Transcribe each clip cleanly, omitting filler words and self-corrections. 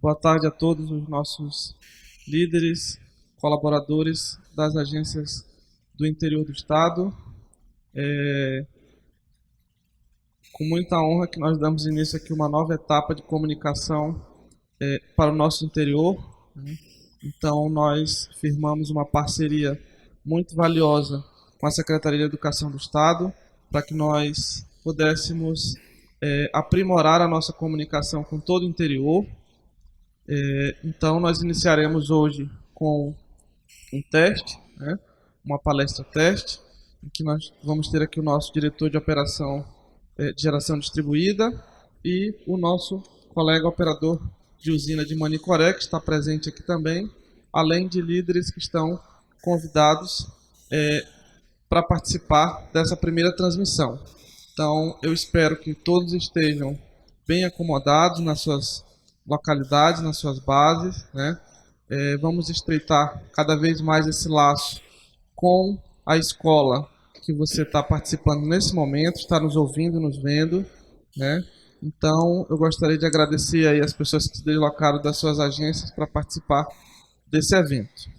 Boa tarde a todos os nossos líderes, colaboradores das agências do interior do estado. Com muita honra que nós damos início aqui a uma nova etapa de comunicação para o nosso interior. Então, nós firmamos uma parceria muito valiosa com a Secretaria de Educação do Estado para que nós pudéssemos aprimorar a nossa comunicação com todo o interior. Então, nós iniciaremos hoje com um teste, uma palestra teste, em que nós vamos ter aqui o nosso diretor de operação de geração distribuída e o nosso colega operador de usina de Manicoré, que está presente aqui também, além de líderes que estão convidados para participar dessa primeira transmissão. Então, eu espero que todos estejam bem acomodados nas suas localidades, nas suas bases, vamos estreitar cada vez mais esse laço com a escola que você está participando nesse momento, está nos ouvindo, nos vendo, Então, eu gostaria de agradecer aí as pessoas que se deslocaram das suas agências para participar desse evento.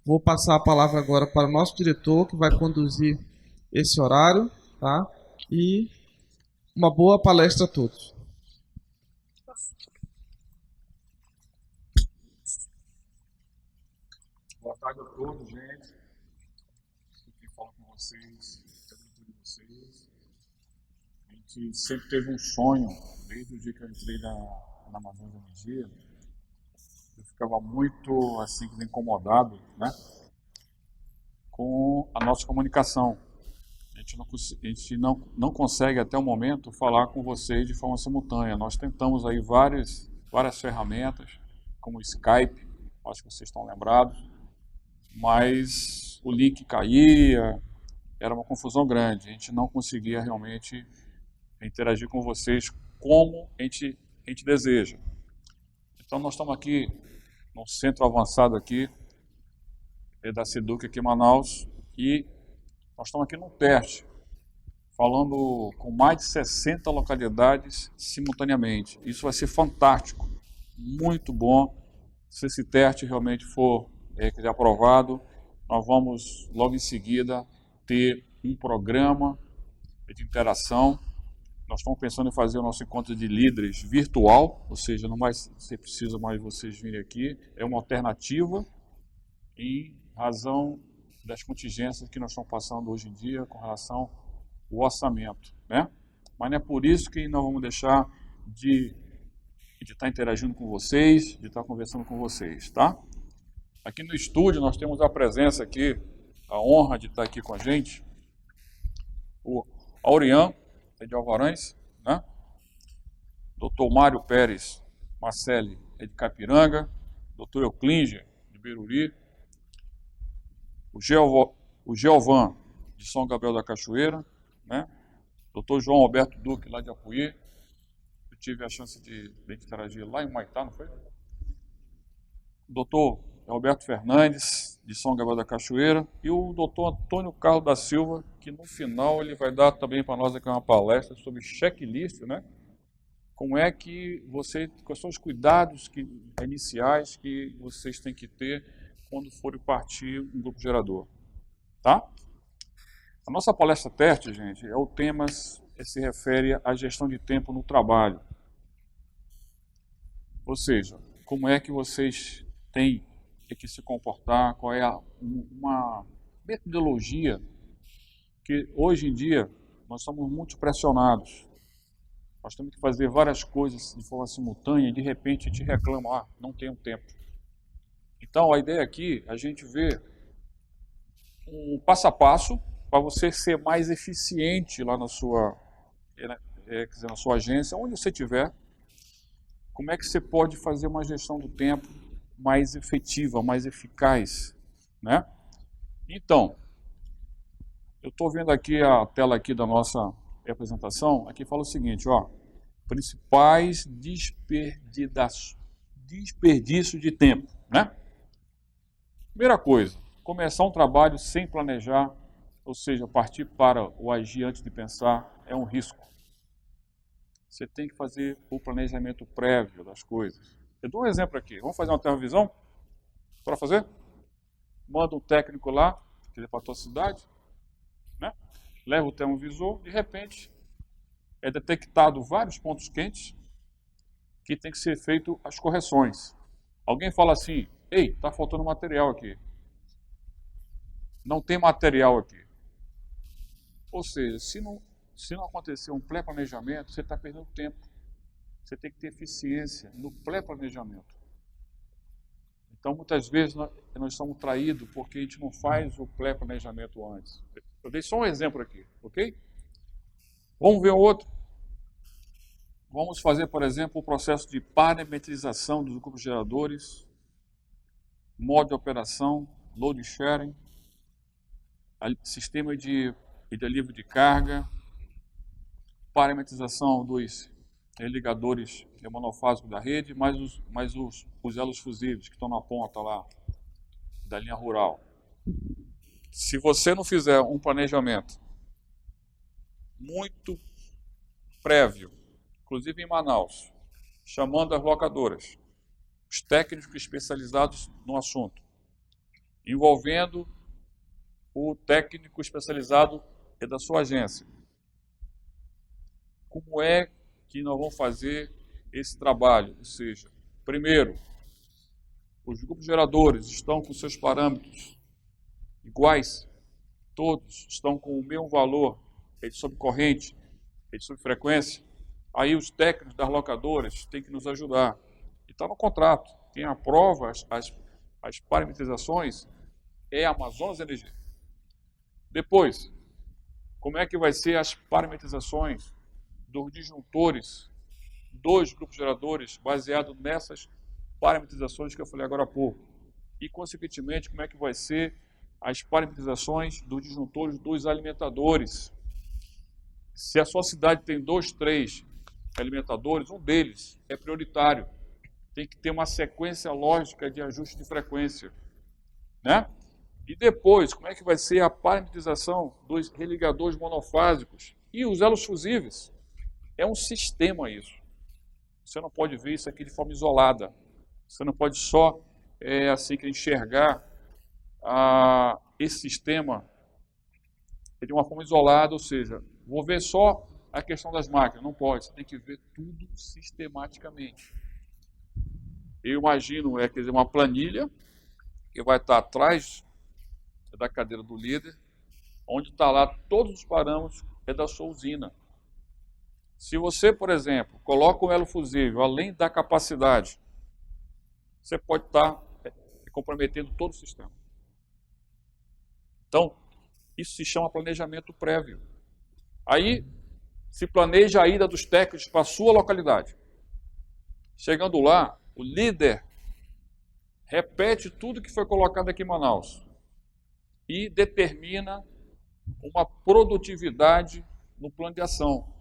Vou passar a palavra agora para o nosso diretor, que vai conduzir esse horário, tá? E uma boa palestra a todos. Boa tarde a todos, gente. Estou aqui falando com vocês, de vocês. A gente sempre teve um sonho, desde o dia que eu entrei na Amazônia Energia. Eu ficava muito assim, incomodado, com a nossa comunicação. A gente não consegue até o momento falar com vocês de forma simultânea. Nós tentamos aí várias ferramentas, como o Skype, acho que vocês estão lembrados, mas o link caía, era uma confusão grande. A gente não conseguia realmente interagir com vocês como a gente deseja. Então nós estamos aqui no centro avançado aqui da SEDUC aqui em Manaus e nós estamos aqui num teste, falando com mais de 60 localidades simultaneamente. Isso vai ser fantástico, muito bom. Se esse teste realmente for aprovado, nós vamos logo em seguida ter um programa de interação. Nós estamos pensando em fazer o nosso encontro de líderes virtual, ou seja, não mais você precisa mais vocês virem aqui, é uma alternativa em razão das contingências que nós estamos passando hoje em dia com relação ao orçamento, Mas não é por isso que nós vamos deixar de estar interagindo com vocês, de estar conversando com vocês, tá? Aqui no estúdio nós temos a presença aqui, a honra de estar aqui com a gente, o Aurian, de Alvarães, Dr. Mário Pérez Marcelli, de Capiranga, Dr. Euclíngea, de Beruri, o Geovan, de São Gabriel da Cachoeira, Dr. João Alberto Duque, lá de Apuí. Eu tive a chance de interagir lá em Humaitá, não foi? Dr. Alberto Fernandes, de São Gabriel da Cachoeira, e o Dr. Antônio Carlos da Silva, que no final ele vai dar também para nós aqui uma palestra sobre checklist, Como é que quais são os cuidados iniciais que vocês têm que ter quando forem partir um grupo gerador, tá? A nossa palestra teste, gente, o tema se refere à gestão de tempo no trabalho. Ou seja, como é que vocês têm que se comportar, qual é uma metodologia que hoje em dia nós somos muito pressionados. Nós temos que fazer várias coisas de forma simultânea e de repente a gente reclama, não tenho tempo. Então a ideia aqui é a gente ver um passo a passo para você ser mais eficiente lá na sua agência, onde você estiver. Como é que você pode fazer uma gestão do tempo mais efetiva, mais eficaz, Então, eu estou vendo aqui a tela aqui da nossa apresentação, aqui fala o seguinte, principais desperdício de tempo, Primeira coisa, começar um trabalho sem planejar, ou seja, partir para o agir antes de pensar, é um risco. Você tem que fazer o planejamento prévio das coisas. Eu dou um exemplo aqui. Vamos fazer uma termovisão? Para fazer? Manda um técnico lá, quer dizer, para a tua cidade, né? Leva o termovisor, de repente é detectado vários pontos quentes que tem que ser feito as correções. Alguém fala assim, ei, está faltando material aqui. Não tem material aqui. Ou seja, se não acontecer um pré-planejamento, você está perdendo tempo. Você tem que ter eficiência no pré-planejamento. Então, muitas vezes, nós somos traídos porque a gente não faz o pré-planejamento antes. Eu dei só um exemplo aqui, ok? Vamos ver outro. Vamos fazer, por exemplo, o processo de parametrização dos grupos geradores, modo de operação, load sharing, sistema de alívio de carga, parametrização dos ligadores monofásicos da rede, mais os elos fusíveis que estão na ponta lá da linha rural. Se você não fizer um planejamento muito prévio, inclusive em Manaus, chamando as locadoras, os técnicos especializados no assunto, envolvendo o técnico especializado da sua agência. Como é que nós vamos fazer esse trabalho? Ou seja, primeiro, os grupos geradores estão com seus parâmetros iguais, todos estão com o mesmo valor, de subcorrente, de subfrequência. Aí os técnicos das locadoras têm que nos ajudar. E está no contrato. Quem aprova as parametrizações é a Amazonas Energia. Depois, como é que vai ser as parametrizações dos disjuntores dos grupos geradores baseado nessas parametrizações que eu falei agora há pouco? E, consequentemente, como é que vai ser as parametrizações dos disjuntores dos alimentadores? Se a sua cidade tem 2, 3 alimentadores, um deles é prioritário. Tem que ter uma sequência lógica de ajuste de frequência, né? E depois, como é que vai ser a parametrização dos religadores monofásicos e os elos fusíveis? É um sistema isso. Você não pode ver isso aqui de forma isolada. Você não pode só assim que enxergar esse sistema de uma forma isolada, ou seja, vou ver só a questão das máquinas. Não pode, você tem que ver tudo sistematicamente. Eu imagino, quer dizer, uma planilha que vai estar atrás da cadeira do líder, onde está lá todos os parâmetros da sua usina. Se você, por exemplo, coloca um elo fusível além da capacidade, você pode estar comprometendo todo o sistema. Então, isso se chama planejamento prévio. Aí, se planeja a ida dos técnicos para a sua localidade. Chegando lá, o líder repete tudo que foi colocado aqui em Manaus e determina uma produtividade no plano de ação.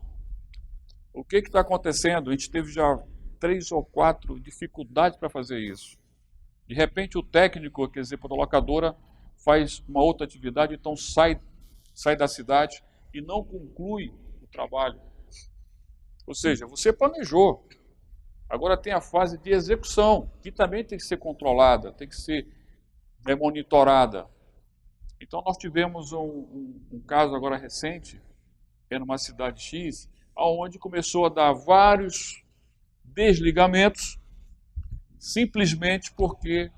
O que está acontecendo? A gente teve já 3 ou 4 dificuldades para fazer isso. De repente o técnico, quer dizer, para a locadora, faz uma outra atividade, então sai da cidade e não conclui o trabalho. Ou seja, você planejou. Agora tem a fase de execução, que também tem que ser controlada, tem que ser monitorada. Então nós tivemos um caso agora recente, numa cidade X, onde começou a dar vários desligamentos, simplesmente porque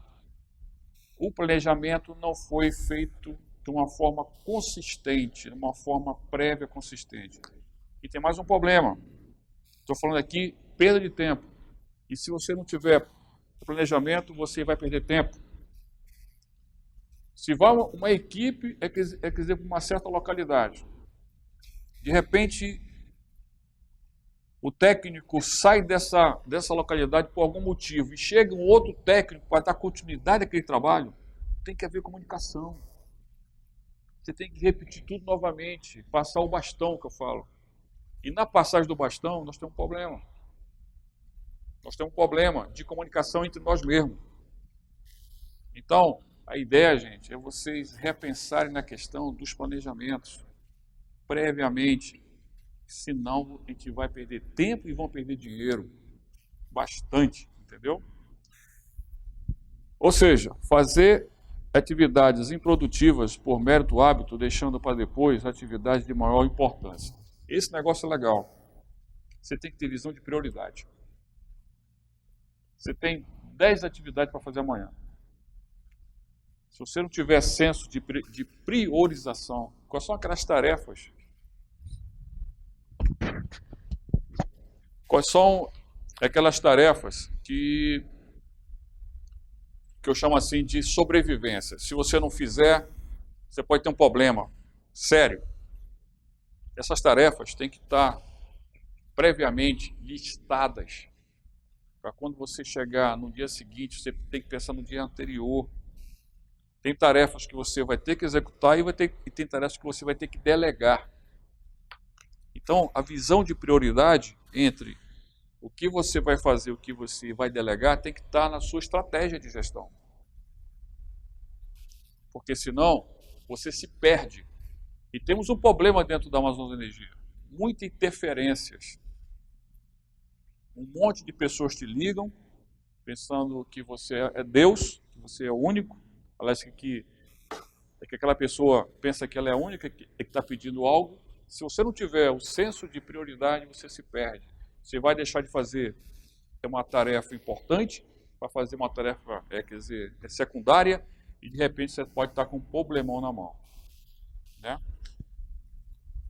o planejamento não foi feito de uma forma consistente, de uma forma prévia consistente. E tem mais um problema. Estou falando aqui perda de tempo. E se você não tiver planejamento, você vai perder tempo. Se vai uma equipe, quer dizer, para uma certa localidade. De repente, o técnico sai dessa localidade por algum motivo e chega um outro técnico para dar continuidade àquele trabalho, tem que haver comunicação. Você tem que repetir tudo novamente, passar o bastão, que eu falo. E na passagem do bastão, nós temos um problema. Nós temos um problema de comunicação entre nós mesmos. Então, a ideia, gente, é vocês repensarem na questão dos planejamentos previamente. Senão, a gente vai perder tempo e vão perder dinheiro. Bastante. entendeu? Ou seja, fazer atividades improdutivas por mérito hábito, deixando para depois atividades de maior importância. Esse negócio é legal. Você tem que ter visão de prioridade. Você tem 10 atividades para fazer amanhã. Se você não tiver senso de priorização, quais são aquelas tarefas? Quais são aquelas tarefas que eu chamo assim de sobrevivência? Se você não fizer, você pode ter um problema sério. Essas tarefas têm que estar previamente listadas, para quando você chegar no dia seguinte, você tem que pensar no dia anterior. Tem tarefas que você vai ter que executar e tem tarefas que você vai ter que delegar. Então, a visão de prioridade entre o que você vai fazer e o que você vai delegar tem que estar na sua estratégia de gestão. Porque senão, você se perde. E temos um problema dentro da Amazonas Energia. Muitas interferências. Um monte de pessoas te ligam, pensando que você é Deus, que você é o único. Aliás, que aquela pessoa pensa que ela é a única que está pedindo algo. Se você não tiver o senso de prioridade, você se perde. Você vai deixar de fazer uma tarefa importante para fazer uma tarefa secundária e de repente você pode estar com um problemão na mão. Né?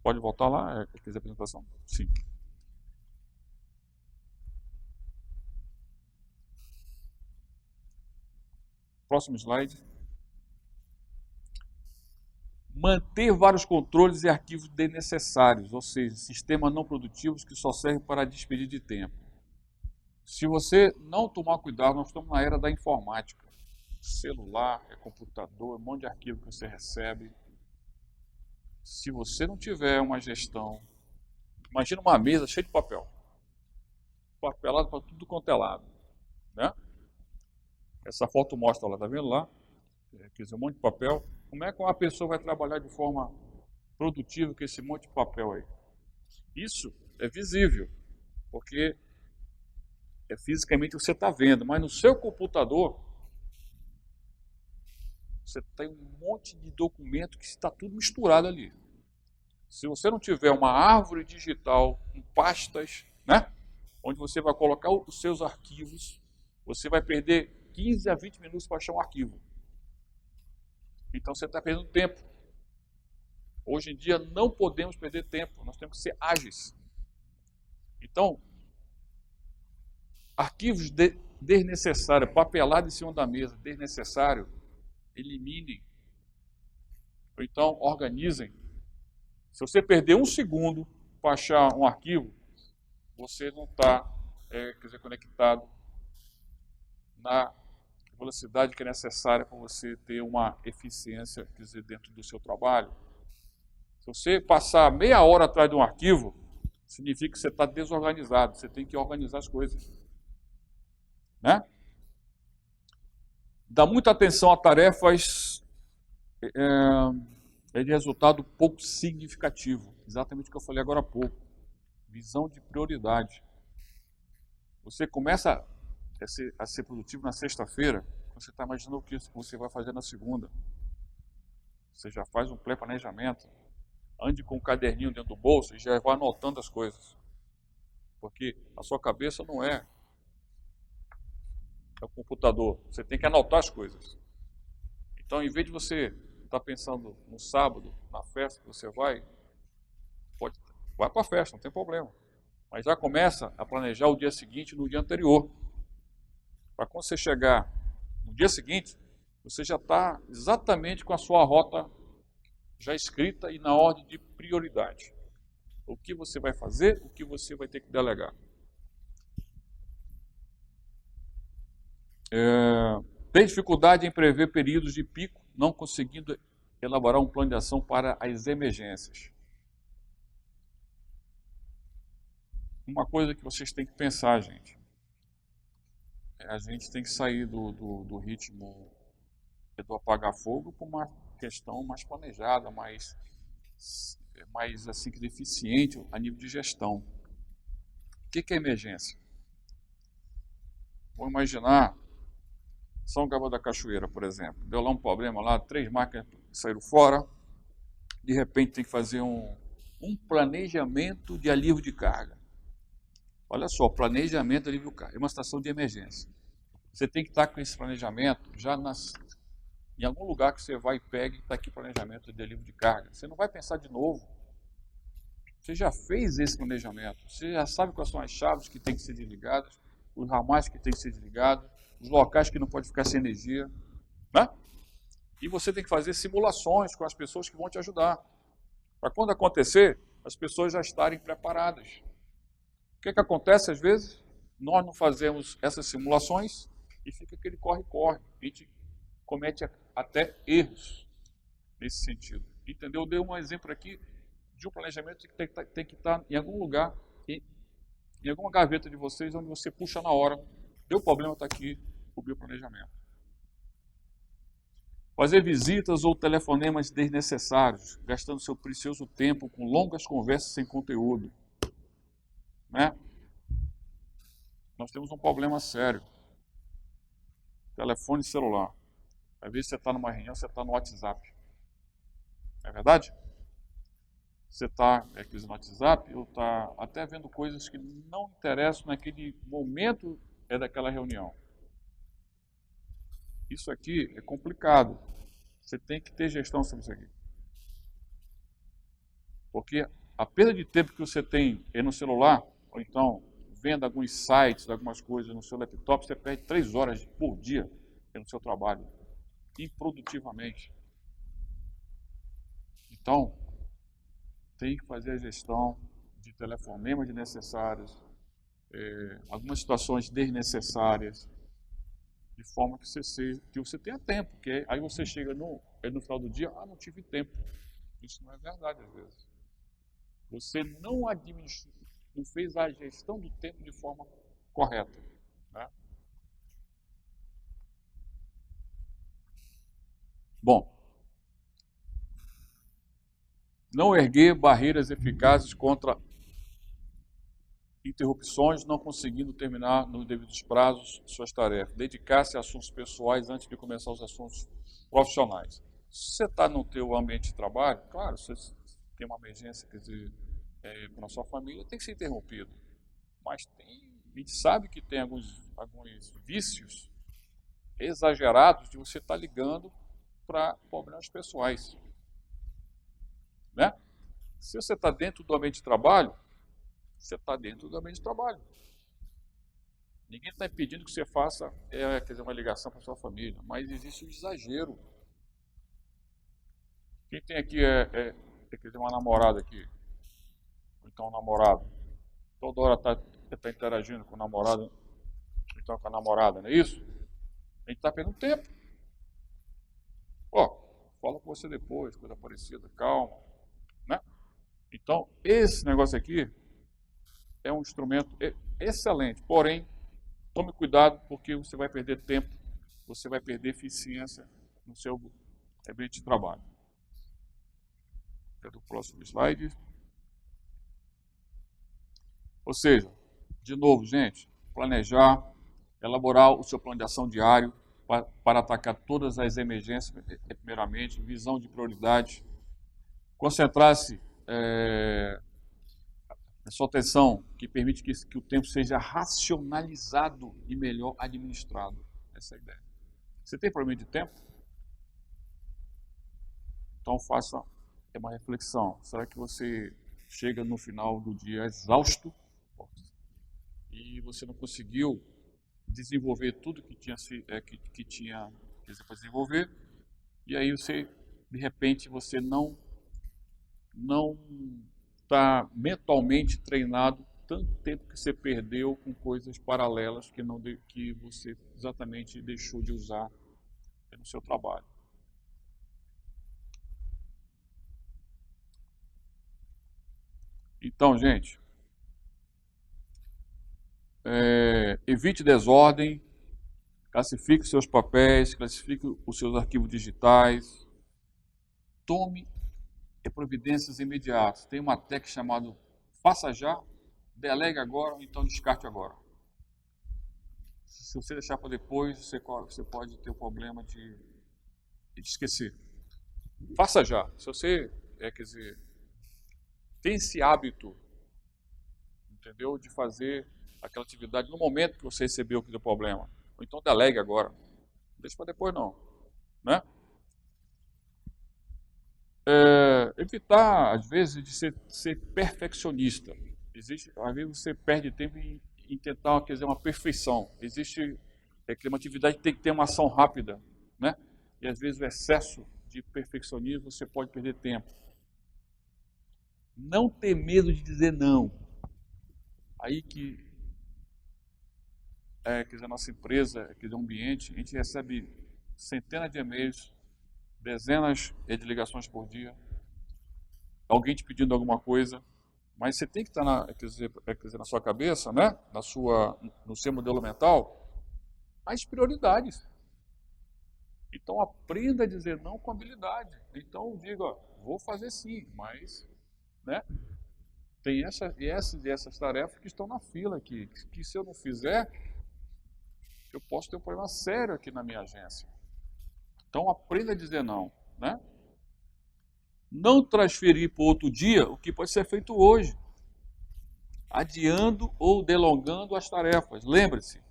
Pode voltar lá? Quer dizer, a apresentação? Sim. Próximo slide. Manter vários controles e arquivos desnecessários, ou seja, sistemas não produtivos que só servem para despedir de tempo. Se você não tomar cuidado, nós estamos na era da informática. Celular, computador, um monte de arquivo que você recebe. Se você não tiver uma gestão, imagina uma mesa cheia de papel. Papelado para tudo quanto é lado. Né? Essa foto mostra lá, tá vendo lá? Quer dizer, um monte de papel. Como é que uma pessoa vai trabalhar de forma produtiva com esse monte de papel aí? Isso é visível, porque fisicamente você está vendo, mas no seu computador você tem um monte de documento que está tudo misturado ali. Se você não tiver uma árvore digital com pastas, né, onde você vai colocar os seus arquivos, você vai perder 15 a 20 minutos para achar um arquivo. Então você está perdendo tempo. Hoje em dia não podemos perder tempo, nós temos que ser ágeis. Então, arquivos desnecessários, papelado em cima da mesa, desnecessário, eliminem. Ou então, organizem. Se você perder um segundo para achar um arquivo, você não está conectado na velocidade que é necessária para você ter uma eficiência, dentro do seu trabalho. Se você passar meia hora atrás de um arquivo, significa que você está desorganizado, você tem que organizar as coisas. Né? Dá muita atenção a tarefas de resultado pouco significativo. Exatamente o que eu falei agora há pouco. Visão de prioridade. Você começa a ser produtivo na sexta-feira, você está imaginando o que você vai fazer na segunda. Você já faz um pré-planejamento. Ande com um caderninho dentro do bolso e já vai anotando as coisas. Porque a sua cabeça não é o computador. Você tem que anotar as coisas. Então, em vez de você estar pensando no sábado, na festa que você vai para a festa, não tem problema. Mas já começa a planejar o dia seguinte no dia anterior. Para quando você chegar no dia seguinte, você já está exatamente com a sua rota já escrita e na ordem de prioridade. O que você vai fazer, o que você vai ter que delegar. Tem dificuldade em prever períodos de pico, não conseguindo elaborar um plano de ação para as emergências. Uma coisa que vocês têm que pensar, gente. A gente tem que sair do ritmo do apagar fogo para uma questão mais planejada, mais assim, eficiente a nível de gestão. O que é emergência? Vamos imaginar São Gabriel da Cachoeira, por exemplo. Deu lá um problema lá, 3 máquinas saíram fora. De repente tem que fazer um planejamento de alívio de carga. Olha só, planejamento de alívio de carga. É uma situação de emergência. Você tem que estar com esse planejamento já em algum lugar que você vai e pega e está aqui planejamento de alívio de carga. Você não vai pensar de novo. Você já fez esse planejamento. Você já sabe quais são as chaves que têm que ser desligadas, os ramais que têm que ser desligados, os locais que não pode ficar sem energia, né? E você tem que fazer simulações com as pessoas que vão te ajudar. Para quando acontecer, as pessoas já estarem preparadas. O que acontece às vezes? Nós não fazemos essas simulações e fica aquele corre-corre. A gente comete até erros nesse sentido. Entendeu? Eu dei um exemplo aqui de um planejamento que tem que estar em algum lugar, em alguma gaveta de vocês, onde você puxa na hora. Deu problema, está aqui o bioplanejamento. Fazer visitas ou telefonemas desnecessários, gastando seu precioso tempo com longas conversas sem conteúdo. Né? Nós temos um problema sério. Telefone celular. Às vezes você está numa reunião, você está no WhatsApp. É verdade? Você está no WhatsApp ou está até vendo coisas que não interessam naquele momento daquela reunião. Isso aqui é complicado. Você tem que ter gestão sobre isso aqui. Porque a perda de tempo que você tem no celular, ou então vendo alguns sites, algumas coisas no seu laptop, você perde 3 horas por dia no seu trabalho, improdutivamente. Então, tem que fazer a gestão de telefonemas desnecessários, algumas situações desnecessárias, de forma que você tenha tempo, porque aí você chega no final do dia, não tive tempo. Isso não é verdade às vezes. Você não fez a gestão do tempo de forma correta. Né? Bom, não erguer barreiras eficazes contra interrupções, não conseguindo terminar nos devidos prazos suas tarefas. Dedicar-se a assuntos pessoais antes de começar os assuntos profissionais. Se você está no teu ambiente de trabalho, claro, se você tem uma emergência, quer dizer, com a sua família, tem que ser interrompido. Mas a gente sabe que tem alguns vícios exagerados de você estar ligando para problemas pessoais. Né? Se você está dentro do ambiente de trabalho, você está dentro do ambiente de trabalho. Ninguém está impedindo que você faça uma ligação para sua família, mas existe um exagero. Quem tem aqui uma namorada aqui, ou então um namorado, toda hora está interagindo com o namorado, então com a namorada, não é isso? A gente está perdendo tempo. Fala com você depois, coisa parecida, calma. Né? Então, esse negócio aqui é um instrumento excelente, porém, tome cuidado porque você vai perder tempo, você vai perder eficiência no seu ambiente de trabalho. Quero o próximo slide. Ou seja, de novo, gente, planejar, elaborar o seu plano de ação diário para atacar todas as emergências, primeiramente, visão de prioridade, concentrar-se na sua atenção, que permite que o tempo seja racionalizado e melhor administrado. Essa é a ideia. Você tem problema de tempo? Então faça uma reflexão. Será que você chega no final do dia exausto e você não conseguiu desenvolver tudo que tinha para desenvolver? E aí de repente, você não está mentalmente treinado tanto tempo que você perdeu com coisas paralelas que você exatamente deixou de usar no seu trabalho. Então, gente, evite desordem, classifique seus papéis, classifique os seus arquivos digitais, tome providências imediatas. Tem uma técnica chamada faça já, delegue agora, ou então descarte agora. Se você deixar para depois, você pode ter o problema de esquecer. Faça já. Se você, quer dizer, tem esse hábito, entendeu, de fazer aquela atividade no momento que você recebeu aquele problema. Ou então delegue agora. Não deixa para depois não. Né? Evitar, às vezes, de ser perfeccionista. Às vezes você perde tempo em tentar, quer dizer, uma perfeição. Existe que uma atividade tem que ter uma ação rápida, né? E às vezes o excesso de perfeccionismo você pode perder tempo. Não ter medo de dizer não. Aí que quer dizer, a nossa empresa, quer dizer, um ambiente, a gente recebe centenas de e-mails, dezenas de ligações por dia, alguém te pedindo alguma coisa, mas você tem que estar quer dizer, na sua cabeça, né? No seu modelo mental, as prioridades. Então aprenda a dizer não com habilidade. Então diga, ó, vou fazer sim, mas, né? Tem essas tarefas que estão na fila aqui, que se eu não fizer, eu posso ter um problema sério aqui na minha agência. Então aprenda a dizer não, né? Não transferir para outro dia o que pode ser feito hoje, adiando ou delongando as tarefas. Lembre-se,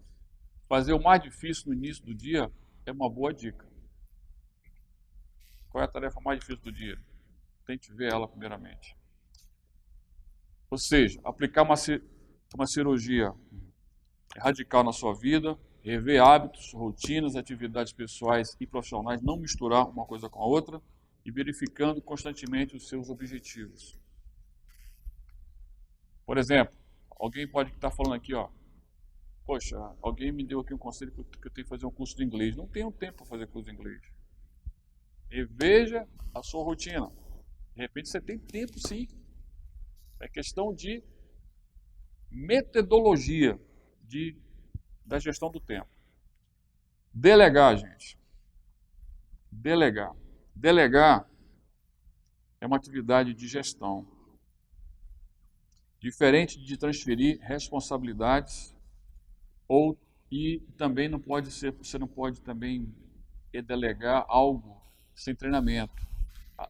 fazer o mais difícil no início do dia é uma boa dica. Qual é a tarefa mais difícil do dia? Tente ver ela primeiramente. Ou seja, aplicar uma cirurgia radical na sua vida, rever hábitos, rotinas, atividades pessoais e profissionais, não misturar uma coisa com a outra e verificando constantemente os seus objetivos. Por exemplo, alguém pode estar falando aqui, ó, poxa, alguém me deu aqui um conselho que eu tenho que fazer um curso de inglês. Não tenho tempo para fazer curso de inglês. Reveja a sua rotina. De repente você tem tempo sim. É questão de metodologia da gestão do tempo. Delegar, gente. Delegar. Delegar é uma atividade de gestão. Diferente de transferir responsabilidades e também você não pode também delegar algo sem treinamento.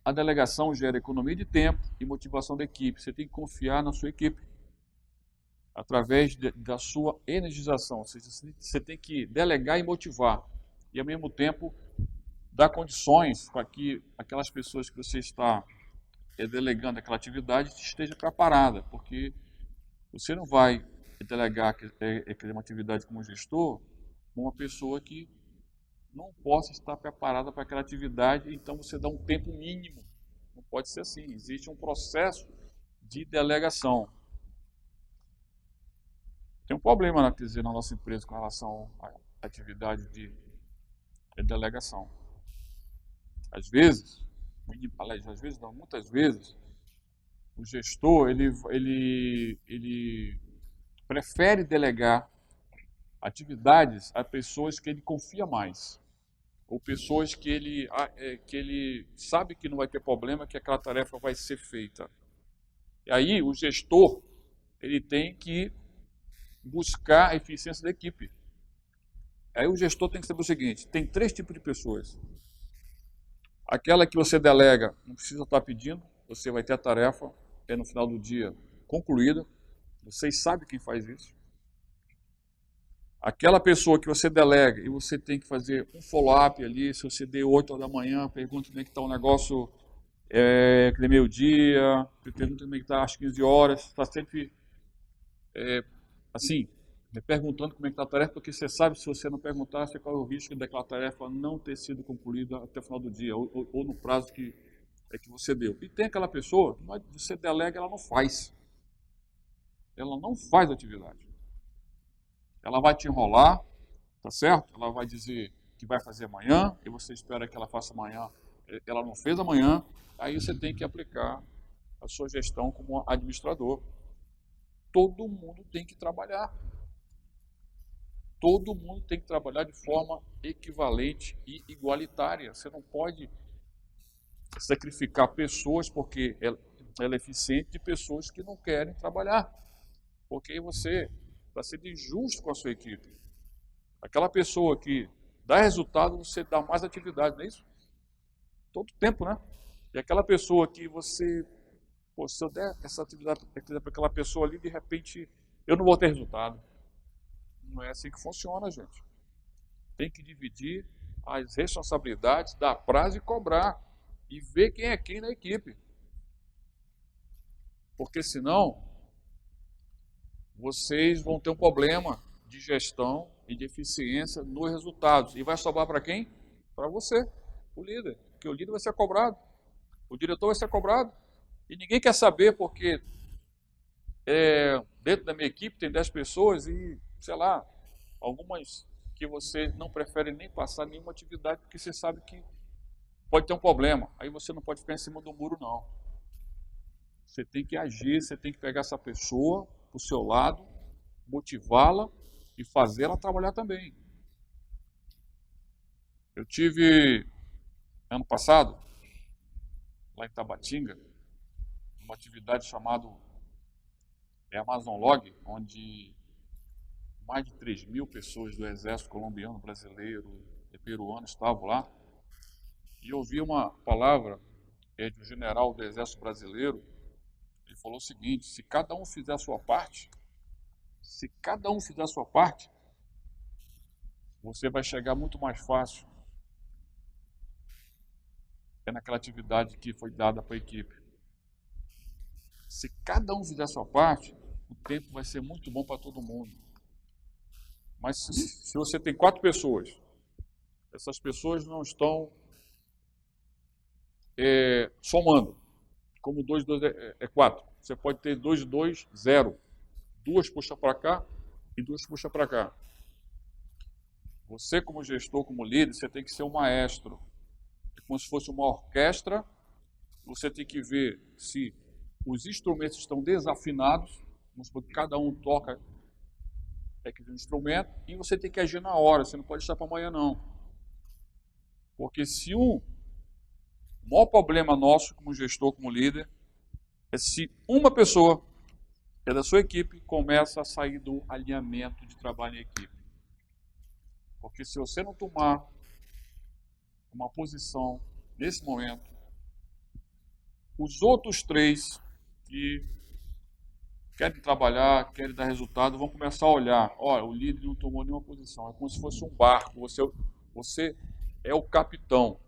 A delegação gera economia de tempo e motivação da equipe. Você tem que confiar na sua equipe através da sua energização. Ou seja, você tem que delegar e motivar. E, ao mesmo tempo, dar condições para que aquelas pessoas que você está delegando aquela atividade esteja preparada. Porque você não vai delegar uma atividade como gestor uma pessoa que não possa estar preparada para aquela atividade, então você dá um tempo mínimo. Não pode ser assim. Existe um processo de delegação. Tem um problema, quer dizer, na nossa empresa com relação à atividade de delegação. Às vezes não, muitas vezes, o gestor ele prefere delegar atividades a pessoas que ele confia mais, ou pessoas que ele sabe que não vai ter problema, que aquela tarefa vai ser feita. E aí o gestor ele tem que buscar a eficiência da equipe. Aí o gestor tem que saber o seguinte: tem 3 tipos de pessoas. Aquela que você delega, não precisa estar pedindo, você vai ter a tarefa no final do dia concluída. Vocês sabem quem faz isso. Aquela pessoa que você delega e você tem que fazer um follow-up ali, se você deu 8 horas da manhã, pergunta como é que está o negócio, que é meio-dia, pergunta como é que está às 15 horas, está sempre assim, perguntando como é que está a tarefa, porque você sabe, se você não perguntar, você corre o risco daquela tarefa não ter sido concluída até o final do dia, ou no prazo que você deu. E tem aquela pessoa, você delega, ela não faz. Ela não faz a atividade. Ela vai te enrolar, tá certo? Ela vai dizer que vai fazer amanhã, e você espera que ela faça amanhã, ela não fez amanhã, aí você tem que aplicar a sua gestão como administrador. Todo mundo tem que trabalhar. Todo mundo tem que trabalhar de forma equivalente e igualitária. Você não pode sacrificar pessoas porque ela é eficiente de pessoas que não querem trabalhar. Porque aí você está sendo injusto com a sua equipe. Aquela pessoa que dá resultado, você dá mais atividade, não é isso? Todo tempo, né? E aquela pessoa que você, pô, se eu der essa atividade para aquela pessoa ali, de repente, eu não vou ter resultado. Não é assim que funciona, gente. Tem que dividir as responsabilidades, dar prazo e cobrar. E ver quem é quem na equipe. Porque senão, vocês vão ter um problema de gestão e de eficiência nos resultados. E vai sobrar para quem? Para você, o líder. Porque o líder vai ser cobrado. O diretor vai ser cobrado. E ninguém quer saber porque dentro da minha equipe tem 10 pessoas e, sei lá, algumas que você não prefere nem passar nenhuma atividade porque você sabe que pode ter um problema. Aí você não pode ficar em cima do muro, não. Você tem que agir, você tem que pegar essa pessoa para o seu lado, motivá-la e fazer ela trabalhar também. Eu tive, ano passado, lá em Tabatinga, uma atividade chamada Amazon Log, onde mais de 3.000 pessoas do exército colombiano, brasileiro e peruano estavam lá. E eu ouvi uma palavra de um general do exército brasileiro. Ele falou o seguinte: se cada um fizer a sua parte, você vai chegar muito mais fácil naquela atividade que foi dada para a equipe. Se cada um fizer a sua parte, o tempo vai ser muito bom para todo mundo. Mas se você tem 4 pessoas, essas pessoas não estão somando. Como 2 é 4. Você pode ter 2 e 2, 0. 2 puxa para cá e 2 puxa para cá. Você, como gestor, como líder, você tem que ser um maestro. É como se fosse uma orquestra. Você tem que ver se os instrumentos estão desafinados. Vamos supor que cada um toca um instrumento. E você tem que agir na hora. Você não pode deixar para amanhã, não. Porque se o maior problema nosso, como gestor, como líder, é se uma pessoa que é da sua equipe começa a sair do alinhamento de trabalho em equipe. Porque se você não tomar uma posição nesse momento, os outros 3 que querem trabalhar, querem dar resultado, vão começar a olhar. Olha, o líder não tomou nenhuma posição. É como se fosse um barco. Você é o capitão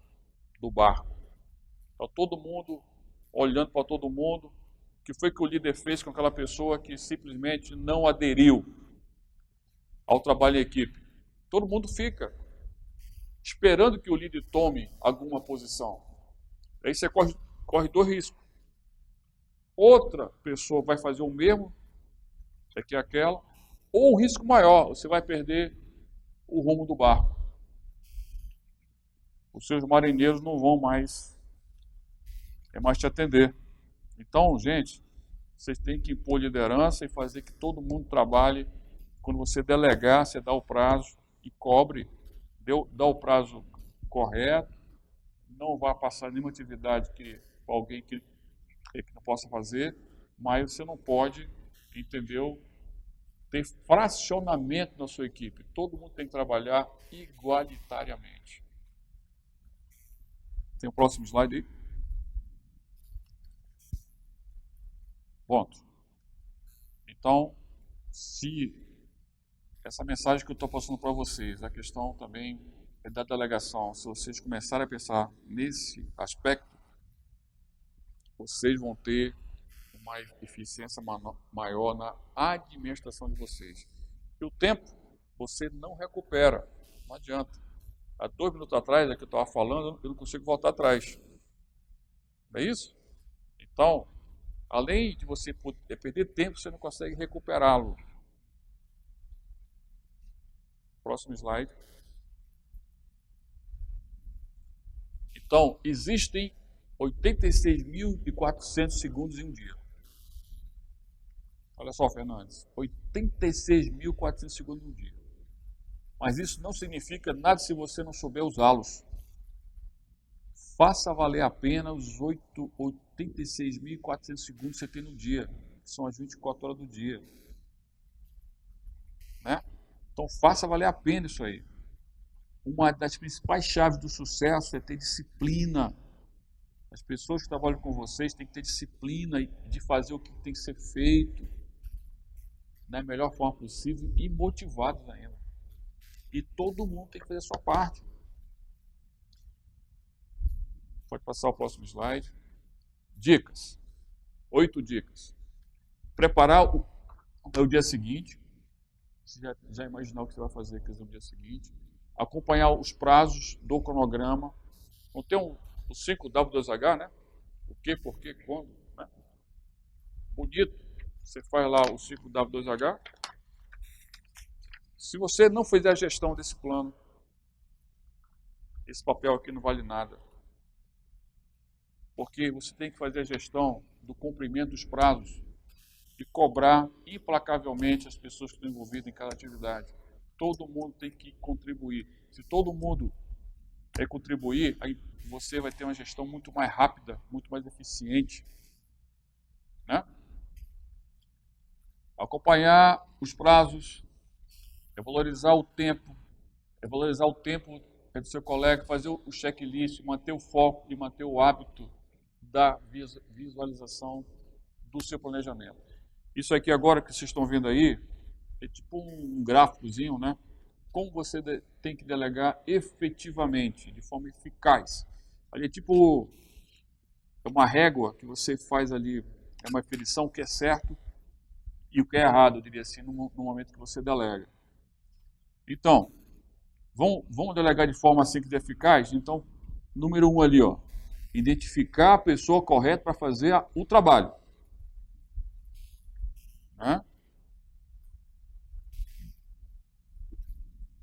do barco. Está todo mundo olhando para todo mundo. O que foi que o líder fez com aquela pessoa que simplesmente não aderiu ao trabalho em equipe? Todo mundo fica esperando que o líder tome alguma posição. Aí você corre 2 riscos. Outra pessoa vai fazer o mesmo que aquela, ou um risco maior, você vai perder o rumo do barco. Os seus marinheiros não vão mais te atender. Então, gente, vocês têm que impor liderança e fazer que todo mundo trabalhe. Quando você delegar, você dá o prazo e cobre, dá o prazo correto, não vai passar nenhuma atividade para alguém que não possa fazer, mas você não pode, entendeu, ter fracionamento na sua equipe. Todo mundo tem que trabalhar igualitariamente. Tem o próximo slide aí? Ponto. Então, se essa mensagem que eu estou passando para vocês, a questão também é da delegação, se vocês começarem a pensar nesse aspecto, vocês vão ter uma eficiência maior na administração de vocês. E o tempo, você não recupera, não adianta. Há 2 minutos atrás, que eu estava falando, eu não consigo voltar atrás. Não é isso? Então, além de você perder tempo, você não consegue recuperá-lo. Próximo slide. Então, existem 86.400 segundos em um dia. Olha só, Fernandes, 86.400 segundos em um dia. Mas isso não significa nada se você não souber usá-los. Faça valer a pena os 86.400 segundos que você tem no dia, que são as 24 horas do dia. Né? Então faça valer a pena isso aí. Uma das principais chaves do sucesso é ter disciplina. As pessoas que trabalham com vocês têm que ter disciplina de fazer o que tem que ser feito da melhor forma possível e motivados ainda. E todo mundo tem que fazer a sua parte. Pode passar o próximo slide. Dicas. 8 dicas. Preparar o dia seguinte. Você já imaginar o que você vai fazer no dia seguinte. Acompanhar os prazos do cronograma. Não tem o 5W2H, né? O que, por quê, quando. Né? Bonito. Você faz lá o 5W2H. Se você não fizer a gestão desse plano, esse papel aqui não vale nada. Porque você tem que fazer a gestão do cumprimento dos prazos e cobrar implacavelmente as pessoas que estão envolvidas em cada atividade. Todo mundo tem que contribuir. Se todo mundo contribuir, aí você vai ter uma gestão muito mais rápida, muito mais eficiente. Né? Acompanhar os prazos, valorizar o tempo do seu colega, fazer o checklist, manter o foco e manter o hábito da visualização do seu planejamento. Isso aqui agora que vocês estão vendo aí, é tipo um gráficozinho, né? Como você tem que delegar efetivamente, de forma eficaz. Ali é tipo uma régua que você faz ali, é uma aferição, o que é certo e o que é errado, eu diria assim, no momento que você delega. Então, vamos delegar de forma simples e eficaz? Então, número 1 ali, ó, identificar a pessoa correta para fazer o trabalho. Né?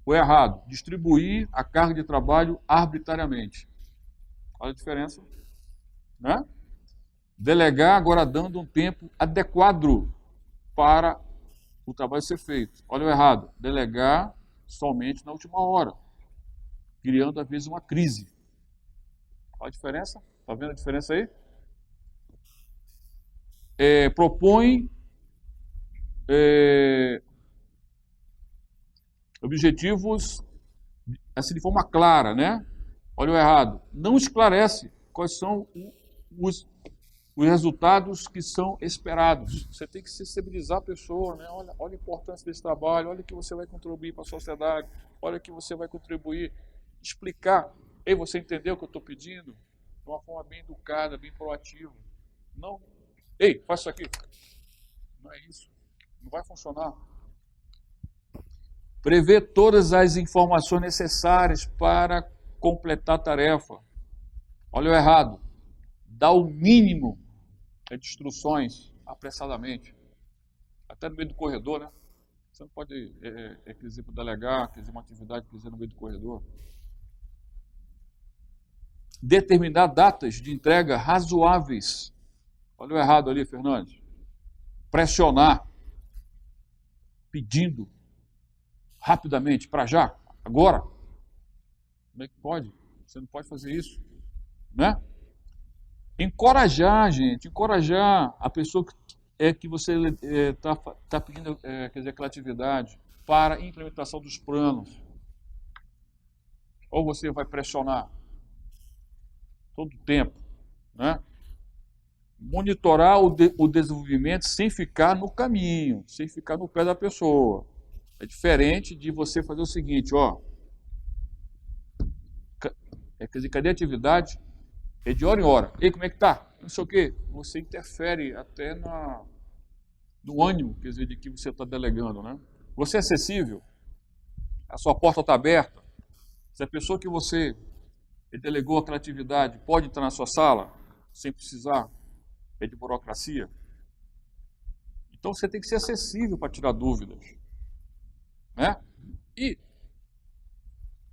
O errado, distribuir a carga de trabalho arbitrariamente. Olha a diferença. Né? Delegar agora dando um tempo adequado para o trabalho ser feito. Olha o errado, delegar somente na última hora, criando às vezes uma crise. Olha a diferença? Está vendo a diferença aí? Propõe objetivos assim de forma clara, né? Olha o errado, não esclarece quais são os resultados que são esperados. Você tem que sensibilizar a pessoa, né? Olha a importância desse trabalho, olha o que você vai contribuir para a sociedade, olha o que você vai contribuir, explicar. Ei, você entendeu o que eu estou pedindo? De uma forma bem educada, bem proativa. Não, ei, faz isso aqui. Não é isso. Não vai funcionar. Prever todas as informações necessárias para completar a tarefa. Olha o errado. Dá o mínimo de instruções apressadamente. Até no meio do corredor, né? Você não pode, quer dizer, para delegar, quer dizer, uma atividade, quer dizer, no meio do corredor. Determinar datas de entrega razoáveis. Olha o errado ali, Fernandes. Pressionar, pedindo rapidamente, para já, agora. Como é que pode? Você não pode fazer isso, né? Encorajar, gente, encorajar a pessoa que você está pedindo, quer dizer, aquela atividade para a implementação dos planos. Ou você vai pressionar todo o tempo, né? Monitorar o desenvolvimento sem ficar no caminho, sem ficar no pé da pessoa. É diferente de você fazer o seguinte, ó. Quer dizer, cadê a atividade? É de hora em hora. Ei, como é que tá? Não sei o quê. Você interfere até no ânimo, quer dizer, de que você está delegando, né? Você é acessível? A sua porta está aberta? Se a pessoa que você delegou aquela atividade pode entrar na sua sala sem precisar de burocracia? Então você tem que ser acessível para tirar dúvidas, né? E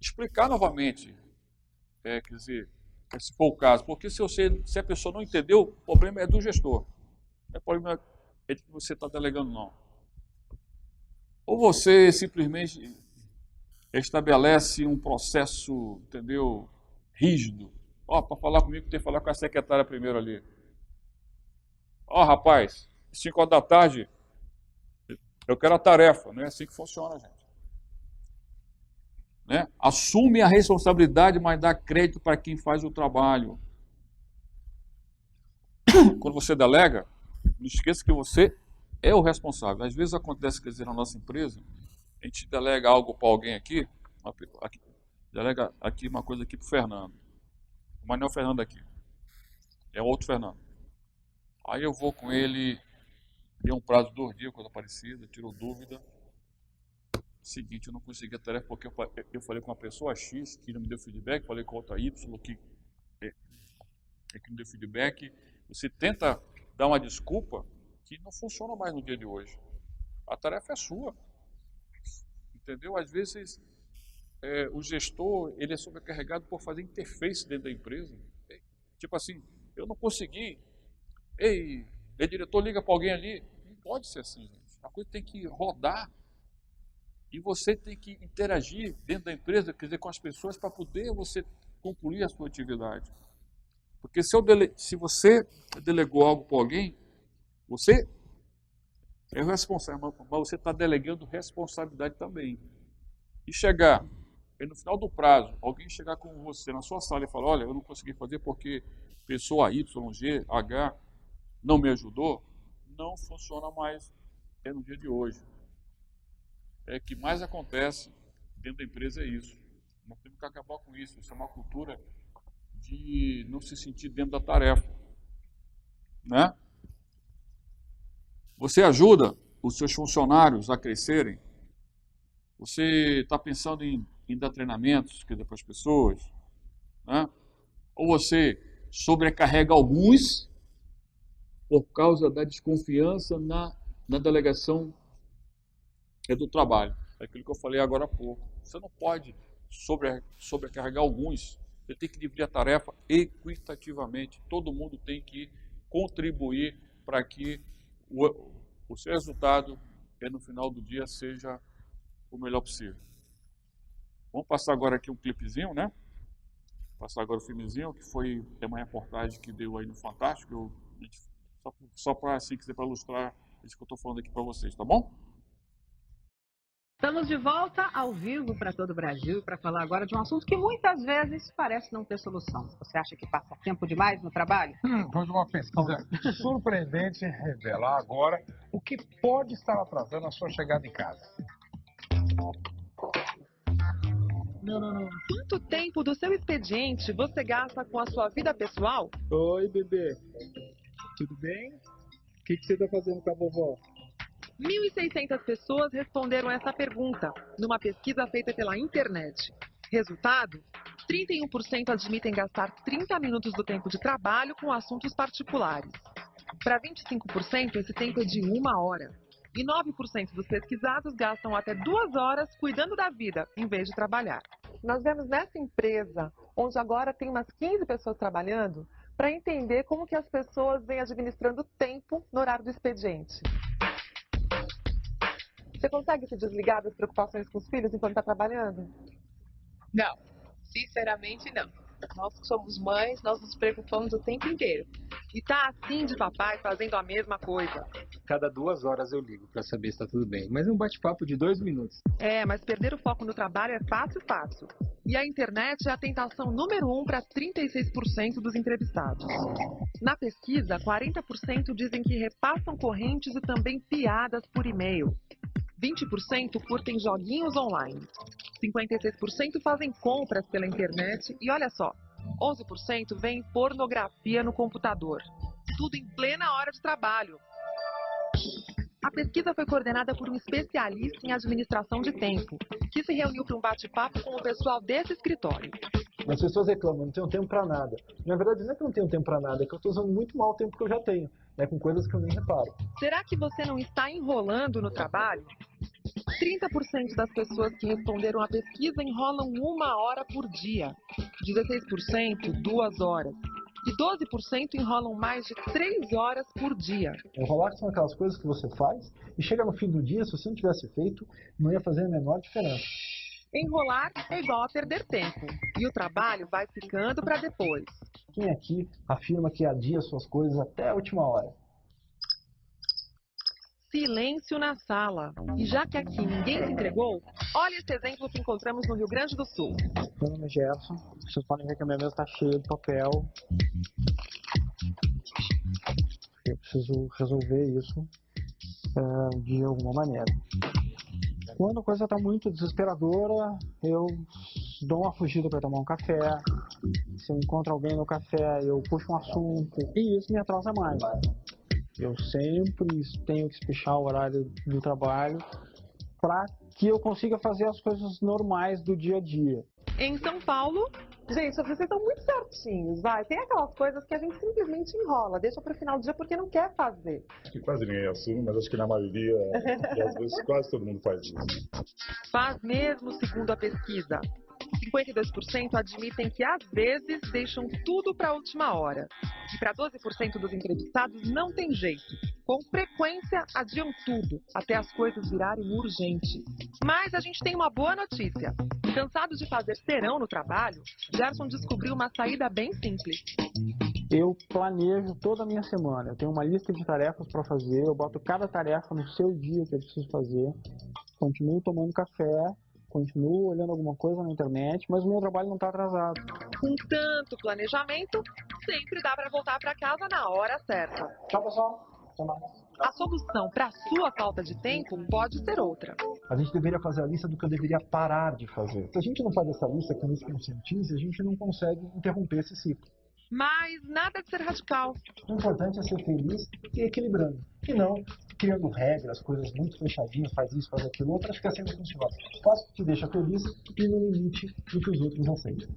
explicar novamente, quer dizer, se for o caso, porque se a pessoa não entendeu, o problema é do gestor, não é problema de que você está delegando, não. Ou você simplesmente estabelece um processo, entendeu, rígido. Ó, para falar comigo, tem que falar com a secretária primeiro ali. Ó, rapaz, 5 horas da tarde, eu quero a tarefa. Não é assim que funciona, gente. né? Assume a responsabilidade, mas dá crédito para quem faz o trabalho. Quando você delega, não esqueça que você é o responsável. Às vezes acontece, quer dizer, na nossa empresa, a gente delega algo para alguém aqui, delega aqui uma coisa aqui para o Fernando. Mas não é o Fernando aqui, é outro Fernando. Aí eu vou com ele, deu um prazo de 2 dias, coisa parecida, tirou dúvida. Seguinte, eu não consegui a tarefa porque eu falei com uma pessoa X que não me deu feedback, falei com outra Y que não deu feedback. Você tenta dar uma desculpa que não funciona mais no dia de hoje. A tarefa é sua. Entendeu? Às vezes o gestor ele é sobrecarregado por fazer interface dentro da empresa. Tipo assim, eu não consegui. Ei, diretor, liga para alguém ali. Não pode ser assim, gente. A coisa tem que rodar. E você tem que interagir dentro da empresa, quer dizer, com as pessoas para poder você concluir a sua atividade. Porque se você delegou algo para alguém, você é o responsável, mas você está delegando responsabilidade também. E chegar, e no final do prazo, alguém chegar com você na sua sala e falar, olha, eu não consegui fazer porque pessoa Y, G, H não me ajudou, não funciona mais no dia de hoje. O que mais acontece dentro da empresa é isso. Nós temos que acabar com isso. Isso é uma cultura de não se sentir dentro da tarefa. Né? Você ajuda os seus funcionários a crescerem? Você está pensando em dar treinamentos, quer dizer, para as pessoas? Né? Ou você sobrecarrega alguns por causa da desconfiança na delegação do trabalho? É aquilo que eu falei agora há pouco. Você não pode sobrecarregar alguns. Você tem que dividir a tarefa equitativamente. Todo mundo tem que contribuir para que o seu resultado no final do dia seja o melhor possível. Vamos passar agora aqui um clipezinho, né? Passar agora o filmezinho, que foi uma reportagem que deu aí no Fantástico. Só para assim, para ilustrar isso que eu estou falando aqui para vocês, tá bom? Estamos de volta ao vivo para todo o Brasil para falar agora de um assunto que muitas vezes parece não ter solução. Você acha que passa tempo demais no trabalho? Hoje uma pesquisa surpreendente revela agora o que pode estar atrasando a sua chegada em casa. Não. Quanto tempo do seu expediente você gasta com a sua vida pessoal? Oi, bebê. Tudo bem? O que você está fazendo com a vovó? 1.600 pessoas responderam essa pergunta numa pesquisa feita pela internet. Resultado? 31% admitem gastar 30 minutos do tempo de trabalho com assuntos particulares. Para 25%, esse tempo é de 1 hora. E 9% dos pesquisados gastam até 2 horas cuidando da vida, em vez de trabalhar. Nós vemos nessa empresa, onde agora tem umas 15 pessoas trabalhando, para entender como que as pessoas vêm administrando tempo no horário do expediente. Você consegue se desligar das preocupações com os filhos enquanto está trabalhando? Não, sinceramente não. Nós que somos mães, nós nos preocupamos o tempo inteiro. E tá assim de papai fazendo a mesma coisa. Cada 2 horas eu ligo para saber se está tudo bem, mas é um bate-papo de 2 minutos. Mas perder o foco no trabalho é fácil. E a internet é a tentação número 1 para 36% dos entrevistados. Na pesquisa, 40% dizem que repassam correntes e também piadas por e-mail. 20% curtem joguinhos online. 56% fazem compras pela internet e olha só, 11% veem pornografia no computador. Tudo em plena hora de trabalho. A pesquisa foi coordenada por um especialista em administração de tempo, que se reuniu para um bate-papo com o pessoal desse escritório. As pessoas reclamam, não tenho tempo para nada. Na verdade, não é que eu não tenho tempo para nada, é que eu estou usando muito mal o tempo que eu já tenho, né, com coisas que eu nem reparo. Será que você não está enrolando no trabalho? 30% das pessoas que responderam à pesquisa enrolam 1 hora por dia, 16% 2 horas e 12% enrolam mais de 3 horas por dia. Enrolar são aquelas coisas que você faz e chega no fim do dia, se você não tivesse feito, não ia fazer a menor diferença. Enrolar é igual a perder tempo e o trabalho vai ficando para depois. Quem aqui afirma que adia suas coisas até a última hora? Silêncio na sala. E já que aqui ninguém se entregou, Olha esse exemplo que encontramos no Rio Grande do Sul. Meu nome é Gerson. Vocês podem ver que a minha mesa está cheia de papel. Eu preciso resolver isso de alguma maneira. Quando a coisa está muito desesperadora, eu dou uma fugida para tomar um café. Se eu encontro alguém no café, eu puxo um assunto. E isso me atrasa mais. Eu sempre tenho que espichar o horário do trabalho para que eu consiga fazer as coisas normais do dia a dia. Em São Paulo, Gente, vocês estão muito certinhos, vai. Tem aquelas coisas que a gente simplesmente enrola, deixa para o final do dia porque não quer fazer. Acho que quase ninguém assume, mas acho que na maioria das vezes quase todo mundo faz isso. faz mesmo segundo a pesquisa. 52% admitem que às vezes deixam tudo para a última hora. E para 12% dos entrevistados não tem jeito. Com frequência adiam tudo, até as coisas virarem urgentes. Mas a gente tem uma boa notícia. Cansado de fazer serão no trabalho, Gerson descobriu uma saída bem simples. Eu planejo toda a minha semana. Eu tenho uma lista de tarefas para fazer, eu boto cada tarefa no seu dia que eu preciso fazer. Continuo tomando café, continuo olhando alguma coisa na internet, mas o meu trabalho não está atrasado. Com tanto planejamento, sempre dá para voltar para casa na hora certa. Tchau, pessoal. Até mais. A solução para a sua falta de tempo pode ser outra. A gente deveria fazer a lista do que eu deveria parar de fazer. Se a gente não faz essa lista com isso conscientize, a gente não consegue interromper esse ciclo. Mas nada de ser radical. O importante é ser feliz e equilibrando. E não criando regras, coisas muito fechadinhas, faz isso, faz aquilo, outro, acho que assim não funciona. Faz o que te deixa feliz e no limite do que os outros aceitam.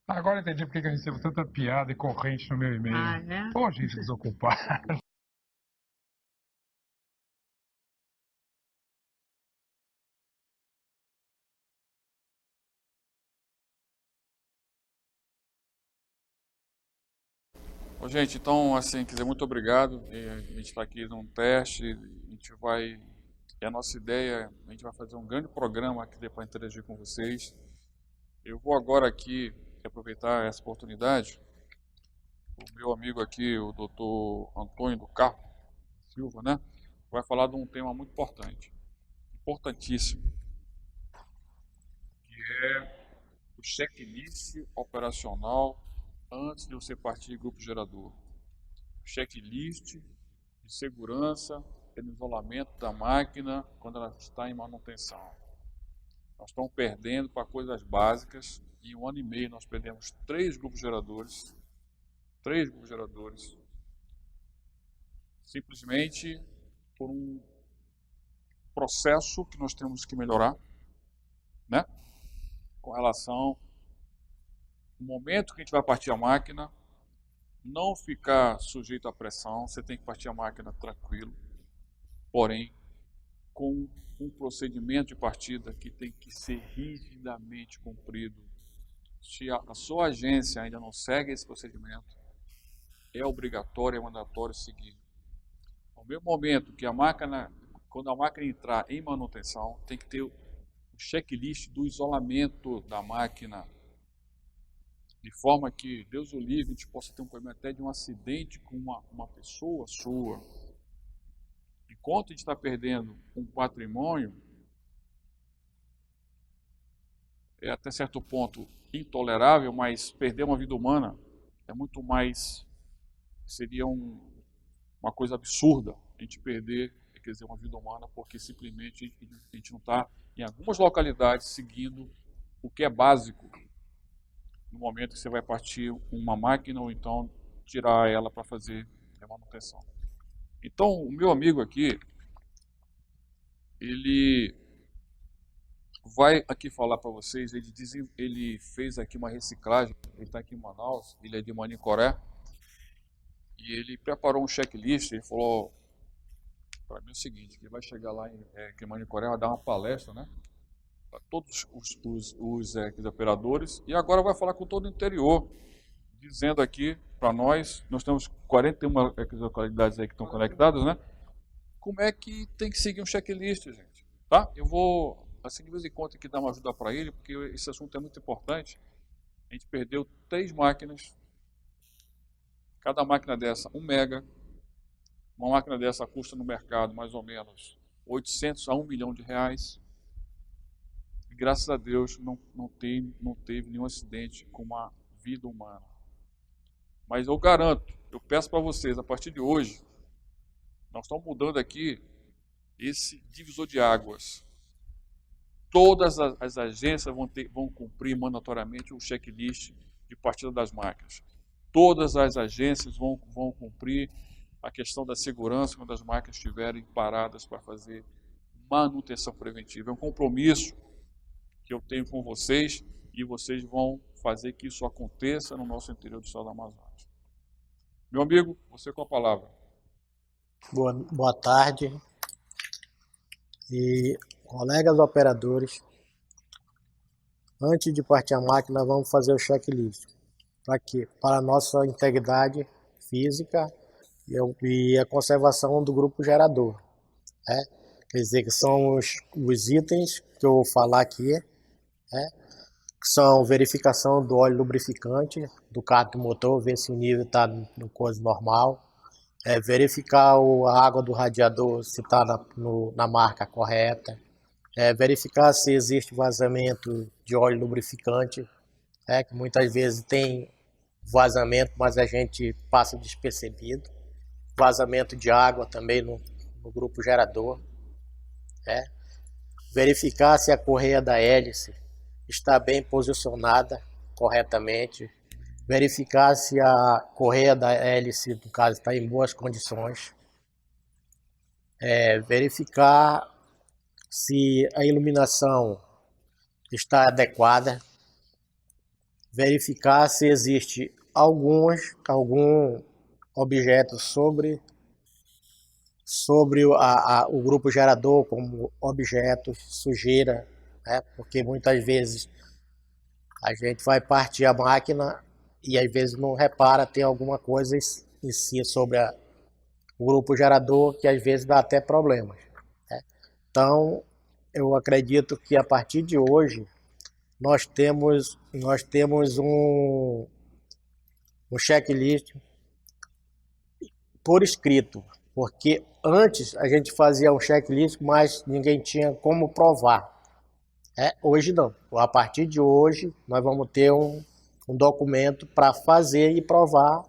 Agora entendi porque que eu recebo tanta piada e corrente no meu e-mail. Ah, né? Ô, gente desocupada. Bom, gente, então, assim, quer dizer, muito obrigado. A gente está aqui num teste, a gente vai... E a nossa ideia, a gente vai fazer um grande programa aqui para interagir com vocês. Eu vou agora aqui aproveitar essa oportunidade. O meu amigo aqui, o Dr. Antônio do Carmo Silva, né, vai falar de um tema muito importante, importantíssimo, que é o checklist operacional antes de você partir de grupo gerador. Checklist de segurança no isolamento da máquina quando ela está em manutenção. Nós estamos perdendo para coisas básicas. Em 1 ano e meio nós perdemos 3 grupos geradores. 3 grupos geradores. Simplesmente por um processo que nós temos que melhorar, né? Com relação no momento que a gente vai partir a máquina, não ficar sujeito à pressão, você tem que partir a máquina tranquilo, porém com um procedimento de partida que tem que ser rigidamente cumprido. Se a sua agência ainda não segue esse procedimento, é obrigatório, é mandatório seguir. No mesmo momento que a máquina, quando a máquina entrar em manutenção, tem que ter o checklist do isolamento da máquina, de forma que, Deus o livre, a gente possa ter um problema até de um acidente com uma pessoa sua. Enquanto a gente está perdendo um patrimônio, é até certo ponto intolerável, mas perder uma vida humana é muito mais, seria uma coisa absurda a gente perder, quer dizer, uma vida humana, porque simplesmente a gente não está, em algumas localidades, seguindo o que é básico no momento que você vai partir uma máquina ou então tirar ela para fazer a manutenção. Então, o meu amigo aqui, ele vai aqui falar para vocês, ele fez aqui uma reciclagem, ele está aqui em Manaus, ele é de Manicoré, e ele preparou um checklist, ele falou para mim o seguinte, que ele vai chegar lá em Manicoré, vai dar uma palestra, né? Para todos os operadores, e agora vai falar com todo o interior, dizendo aqui para nós temos 41 localidades aí que estão conectadas, né? Como é que tem que seguir um checklist, gente, tá? Eu vou, assim, de vez em quando aqui dar uma ajuda para ele, porque esse assunto é muito importante. A gente perdeu 3 máquinas, cada máquina dessa 1 mega, uma máquina dessa custa no mercado mais ou menos 800 a 1 milhão de reais. E, graças a Deus não teve nenhum acidente com uma vida humana. Mas eu garanto, eu peço para vocês, a partir de hoje, nós estamos mudando aqui esse divisor de águas. Todas as agências vão cumprir mandatoriamente o checklist de partida das máquinas. Todas as agências vão cumprir a questão da segurança quando as máquinas estiverem paradas para fazer manutenção preventiva. É um compromisso que eu tenho com vocês e vocês vão fazer que isso aconteça no nosso interior do estado do Amazonas. Meu amigo, você com a palavra. Boa tarde. E colegas operadores, antes de partir a máquina, vamos fazer o checklist. Para quê? Para a nossa integridade física e a conservação do grupo gerador. Né? Quer dizer, que são os itens que eu vou falar aqui, né? Que são verificação do óleo lubrificante, do carro do motor, ver se o nível está no coisa normal. Verificar a água do radiador, se está na marca correta. Verificar se existe vazamento de óleo lubrificante, que muitas vezes tem vazamento, mas a gente passa despercebido. Vazamento de água também no grupo gerador. Verificar se a correia da hélice está bem posicionada corretamente. Verificar se a correia da hélice, no caso, está em boas condições. Verificar se a iluminação está adequada. Verificar se existe algum objeto sobre o grupo gerador, como objetos, sujeira, né? Porque muitas vezes a gente vai partir a máquina e às vezes não repara, tem alguma coisa em si sobre o grupo gerador que às vezes dá até problemas, né? Então, eu acredito que a partir de hoje nós temos um checklist por escrito, porque antes a gente fazia um checklist, mas ninguém tinha como provar. Hoje não. A partir de hoje nós vamos ter um documento para fazer e provar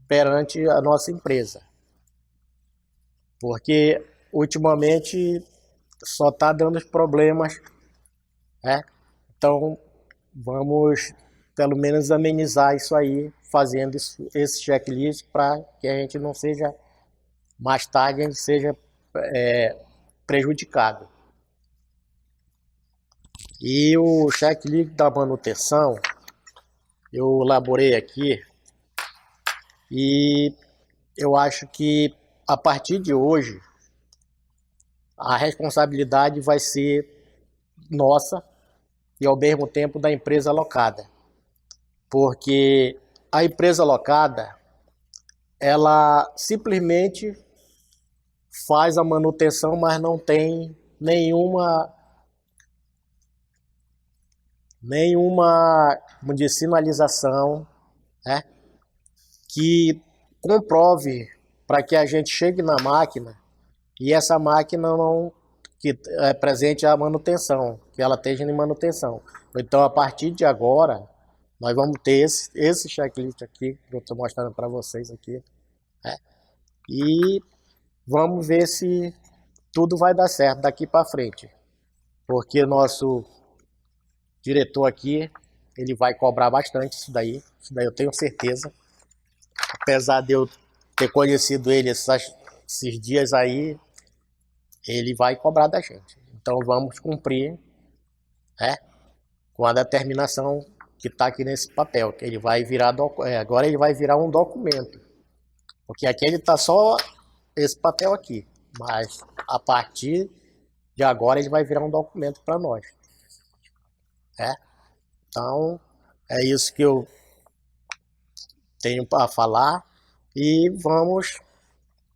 perante a nossa empresa. Porque ultimamente só está dando problemas, né? Então vamos pelo menos amenizar isso aí, fazendo esse checklist para que a gente não seja, mais tarde, a gente seja prejudicado. E o checklist da manutenção, eu elaborei aqui e eu acho que a partir de hoje a responsabilidade vai ser nossa e ao mesmo tempo da empresa locada. Porque a empresa locada, ela simplesmente faz a manutenção, mas não tem nenhuma como diz, sinalização, né, que comprove para que a gente chegue na máquina e essa máquina não que é presente a manutenção, que ela esteja em manutenção. Então, a partir de agora, nós vamos ter esse checklist aqui, que eu estou mostrando para vocês aqui, né, e vamos ver se tudo vai dar certo daqui para frente, porque nosso diretor aqui, ele vai cobrar bastante isso daí eu tenho certeza. Apesar de eu ter conhecido ele esses dias aí, ele vai cobrar da gente. Então vamos cumprir, né, com a determinação que está aqui nesse papel, que ele vai virar, agora ele vai virar um documento. Porque aqui ele está só esse papel aqui, mas a partir de agora ele vai virar um documento para nós. Então, é isso que eu tenho para falar e vamos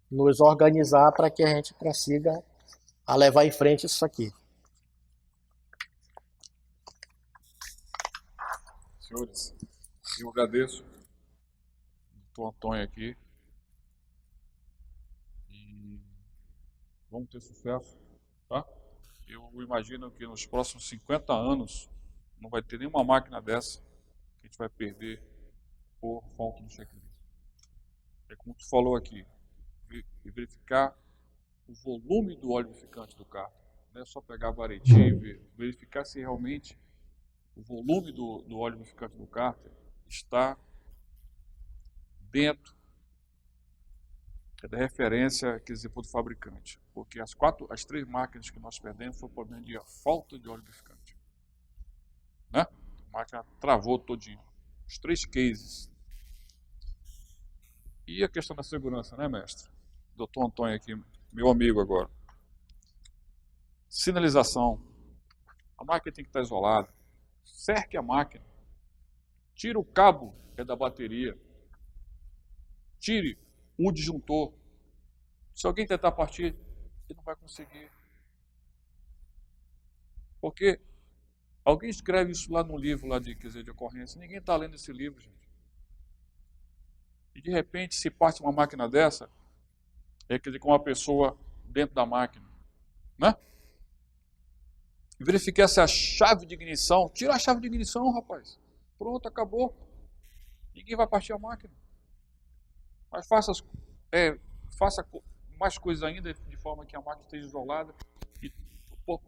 nos organizar para que a gente consiga levar em frente isso aqui. Senhores, eu agradeço o doutor Antônio aqui e vamos ter sucesso, tá? Eu imagino que nos próximos 50 anos não vai ter nenhuma máquina dessa que a gente vai perder por falta de checklist. É como tu falou aqui, verificar o volume do óleo lubrificante do carro. Não é só pegar a varetinha e verificar se realmente o volume do óleo lubrificante do cárter está dentro da referência que executou do fabricante. Porque as 3 máquinas que nós perdemos foi por meio de falta de óleo lubrificante. Né? A máquina travou todinho. Os 3 cases. E a questão da segurança, né, mestre? Doutor Antônio aqui, meu amigo agora. Sinalização. A máquina tem que estar isolada. Cerque a máquina. Tira o cabo da bateria. Tire o disjuntor. Se alguém tentar partir, ele não vai conseguir. Porque alguém escreve isso lá no livro lá de ocorrência. Ninguém está lendo esse livro, gente. E de repente, se parte uma máquina dessa, quer dizer, com uma pessoa dentro da máquina, né? Verificar se a chave de ignição, tira a chave de ignição, rapaz. Pronto, acabou. Ninguém vai partir a máquina. Mas faça mais coisas ainda, de forma que a máquina esteja isolada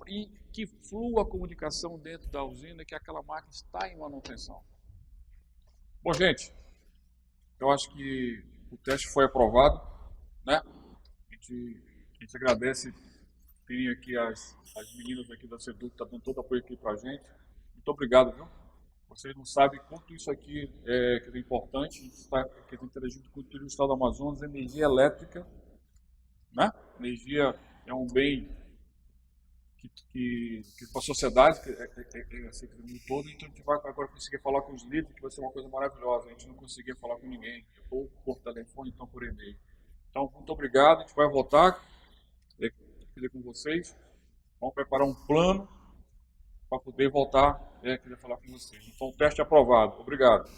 e que flua a comunicação dentro da usina, que aquela máquina está em manutenção. Bom, gente, eu acho que o teste foi aprovado, né? A gente agradece, tem aqui as meninas aqui da SEDUC que estão dando todo o apoio aqui para a gente. Muito obrigado, viu? Vocês não sabem quanto isso aqui é importante. A gente está interagindo com o do Estado do Amazonas, energia elétrica, né? Energia é um bem que para a sociedade, assim, que mundo todo, então a gente vai agora conseguir falar com os líderes, que vai ser uma coisa maravilhosa. A gente não conseguia falar com ninguém, ou por telefone, então por e-mail. Então, muito obrigado. A gente vai voltar com vocês. Vamos preparar um plano para poder voltar querer falar com vocês. Então, o teste é aprovado. Obrigado.